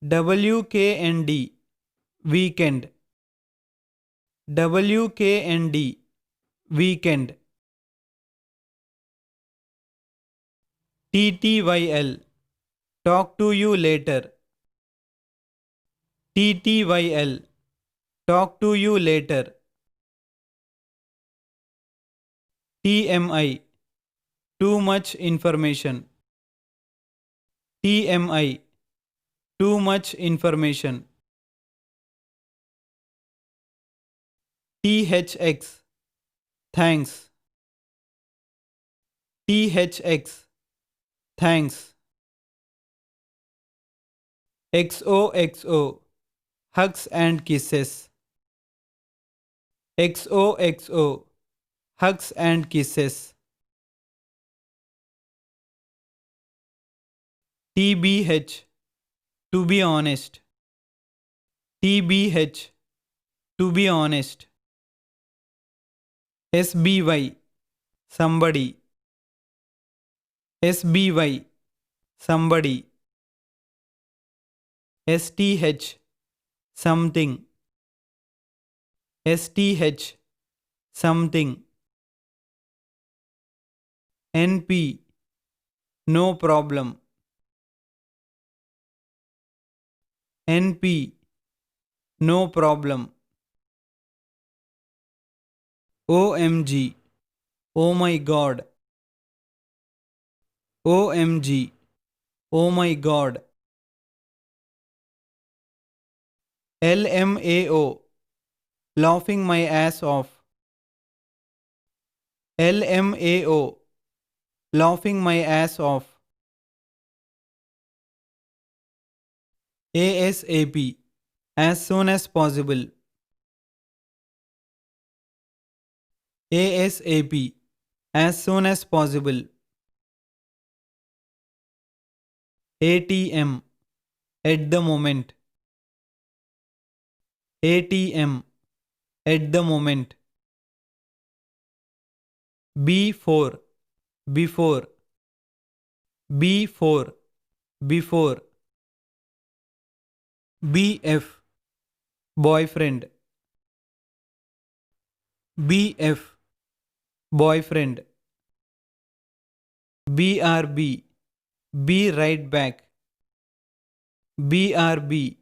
WKND weekend. WKND weekend. TTYL talk to you later. TTYL talk to you later. TMI too much information. TMI too much information. THX thanks. THX thanks. XOXO hugs and kisses. XOXO hugs and kisses. TBH to be honest. TBH to be honest. SBY somebody. SBY somebody. STH something. STH something. NP no problem. NP no problem. OMG oh my god. OMG oh my god. LMAO laughing my ass off. LMAO laughing my ass off. ASAP as soon as possible. ASAP as soon as possible. ATM at the moment. ATM at the moment. B4 before. B4 before. BF boyfriend. BF boyfriend. BRB be right back. BRB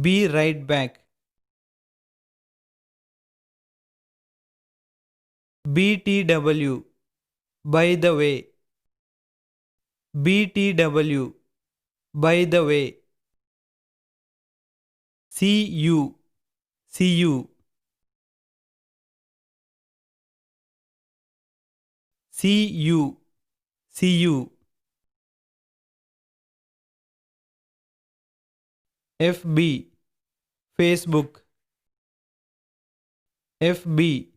be right back. BTW by the way. BTW by the way. See you. See you. See you. See you. FB Facebook. FB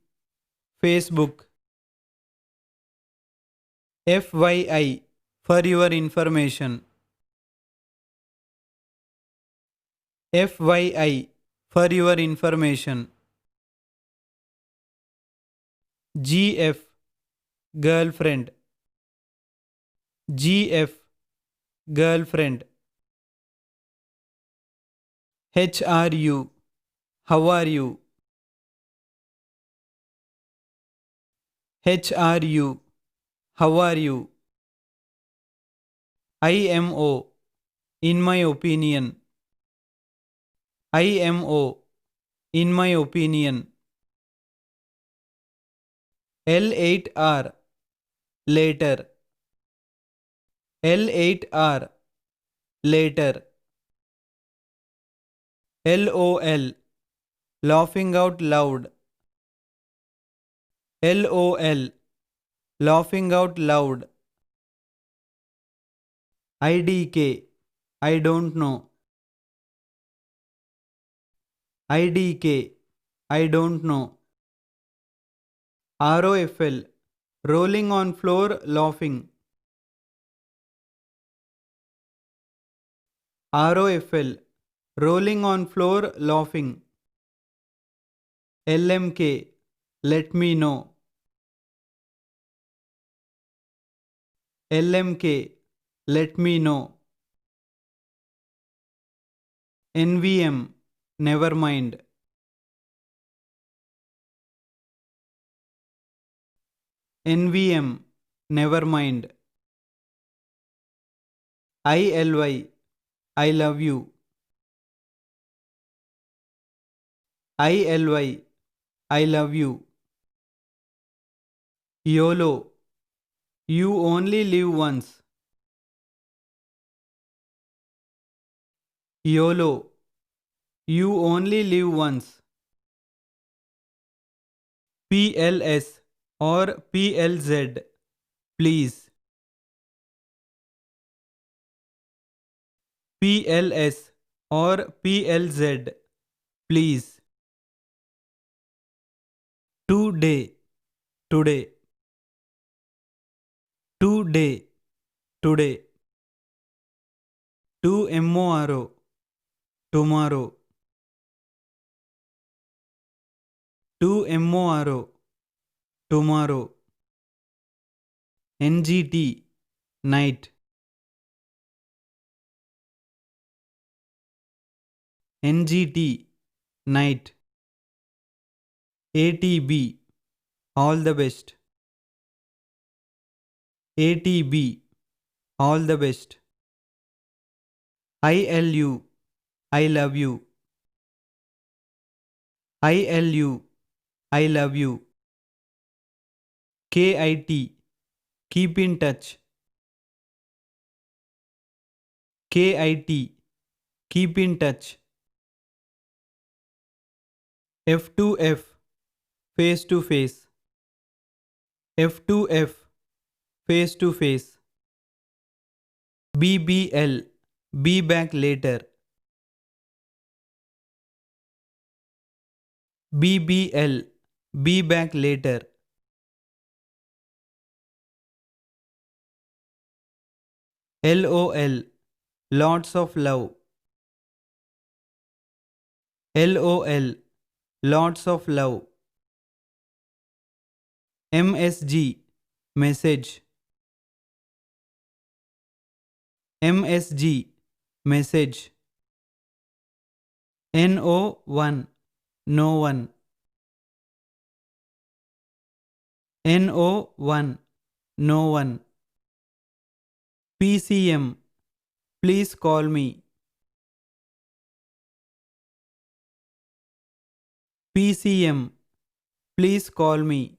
Facebook. FYI for your information. FYI for your information. GF girlfriend. GF girlfriend. HRU how are you? HRU how are you? IMO in my opinion. IMO in my opinion. L8R later. L8R later. LOL laughing out loud. LOL laughing out loud. IDK I don't know. IDK I don't know. ROFL rolling on floor laughing. ROFL rolling on floor laughing. LMK let me know. LMK let me know. NVM, never mind. NVM, never mind. ILY, I love you. ILY, I love you. YOLO, you only live once. YOLO, you only live once. PLS or PLZ, please. PLS or PLZ, please. Today, today. Today, today. Tomorrow, tomorrow. Tomorrow, tomorrow. NGT, night. NGT, night. ATB, all the best. ATB, all the best. ILU, I love you. ILU, I love you. KIT, keep in touch. KIT, keep in touch. F2F, face to face. F2F, face to face. BBL, be back later. BBL, be back later. LOL, lots of love. LOL, lots of love. MSG, message. MSG, message. NO1, no one. NO1, no one. PCM, please call me. PCM, please call me.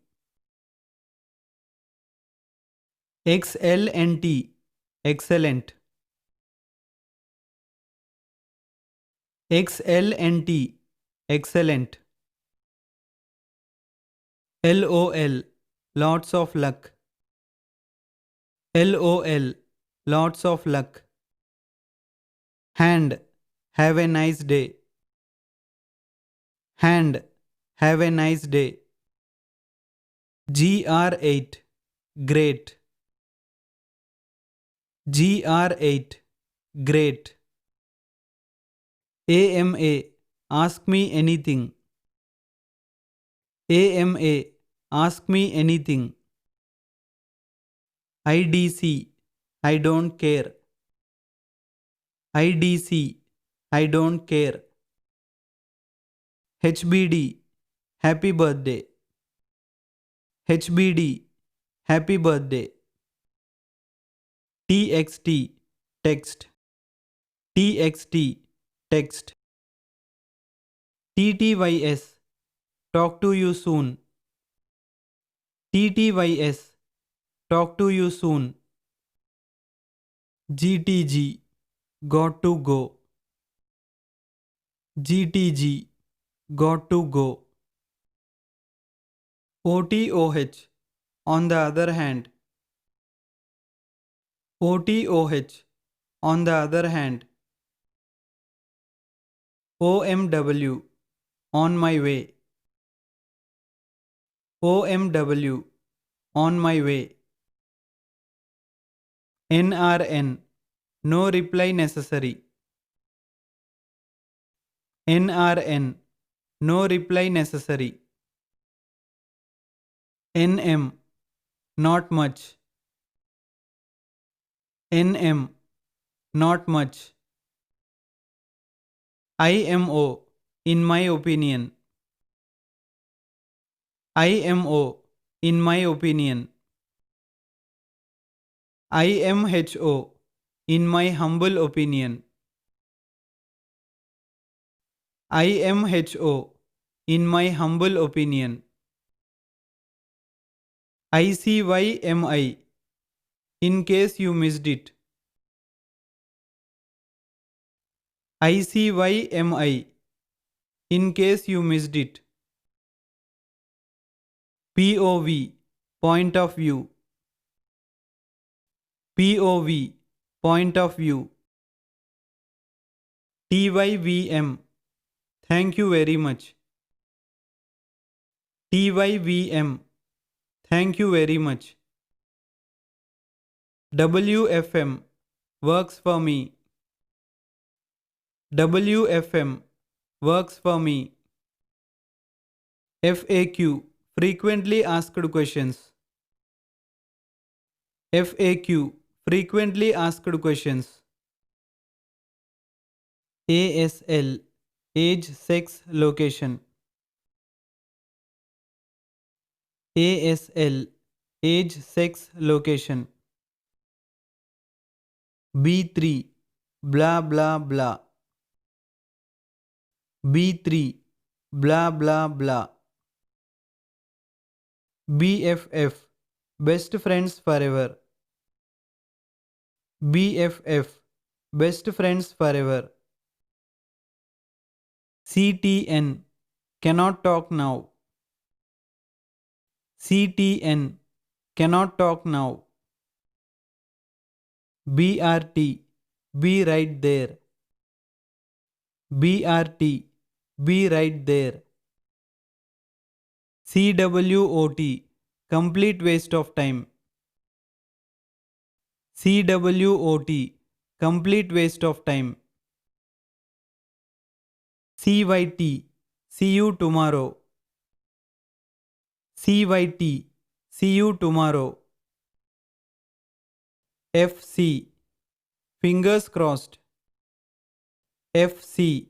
XLNT, excellent. XLNT, excellent. LOL, lots of luck. LOL, lots of luck. Hand, have a nice day. Hand, have a nice day. GR8, great. GR8, great. AMA, ask me anything. AMA, ask me anything. IDC, I don't care. IDC, I don't care. HBD, happy birthday. HBD, happy birthday. TXT, text. TXT, text. TTYS, talk to you soon. TTYS, talk to you soon. GTG, got to go. GTG, got to go. OTOH, on the other hand. OTOH, on the other hand. OMW, on my way. OMW, on my way. NRN, no reply necessary. NRN, no reply necessary. NM, not much. NM, not much. IMO, in my opinion. IMO, in my opinion. IMHO, in my humble opinion. IMHO, in my humble opinion. ICYMI, in case you missed it. ICYMI, in case you missed it. POV, point of view. POV, point of view. TYVM, thank you very much. TYVM, thank you very much. WFM, works for me. WFM, works for me. FAQ, frequently asked questions. FAQ, frequently asked questions. ASL, age, sex, location. ASL, age, sex, location. B3, blah blah blah. B3, blah blah blah. BFF, best friends forever. BFF, best friends forever. CTN, cannot talk now. CTN, cannot talk now. BRT, be right there. BRT, be right there. CWOT, complete waste of time. CWOT, complete waste of time. CYT, see you tomorrow. CYT, see you tomorrow. FC, fingers crossed. FC,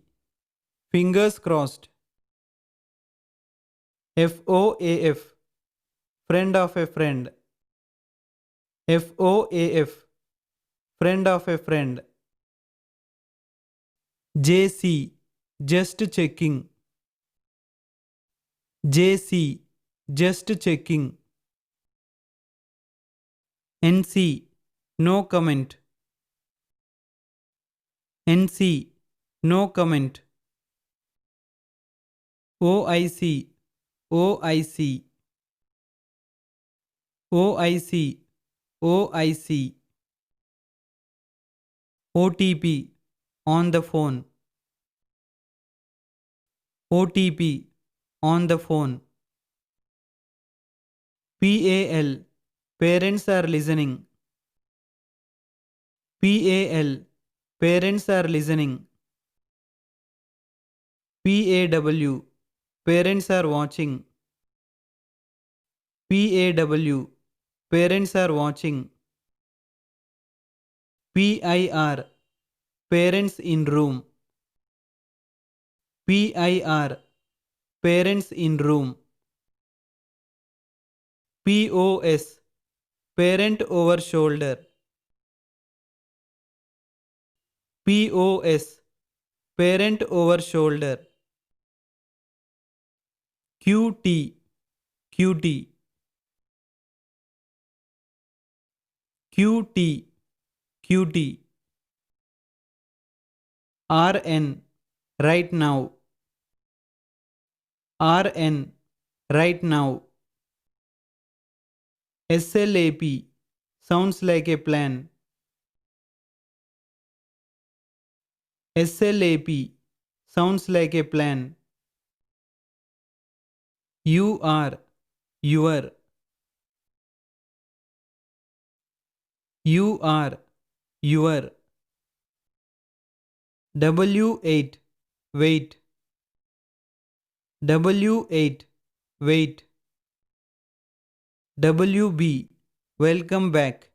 fingers crossed. FOAF, friend of a friend. FOAF, friend of a friend. JC, just checking. JC, just checking. NC, no comment. NC, no comment. OIC, OIC. OIC, OIC. OTP, on the phone. OTP, on the phone. PAL, parents are listening. PAL, parents are listening. PAW, parents are watching. PAW, parents are watching. PIR, parents in room. PIR, parents in room. POS, parent over shoulder. POS, parent over shoulder. QT, QT. QT, QT. RN, right now. RN, right now. SLAP, sounds like a plan. SLAP, sounds like a plan. You are, your. You are, your. W8, wait. W8, wait. WB, welcome back.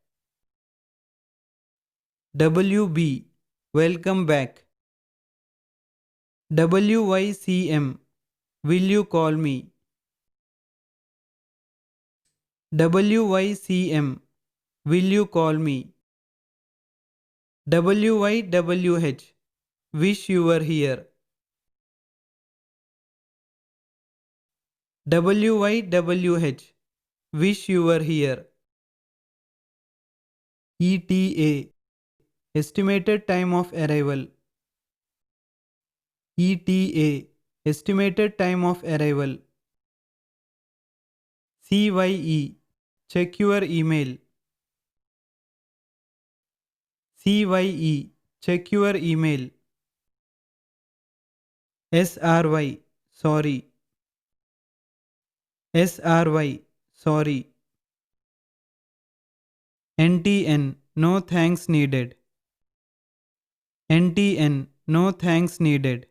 WB, welcome back. WYCM. Will you call me? WYCM. Will you call me? WYWH. Wish you were here. WYWH. Wish you were here. ETA. Estimated time of arrival. ETA. Estimated time of arrival. CYE. Check your email. CYE. Check your email. SRY. Sorry. SRY. Sorry. NTN. No thanks needed. NTN. No thanks needed.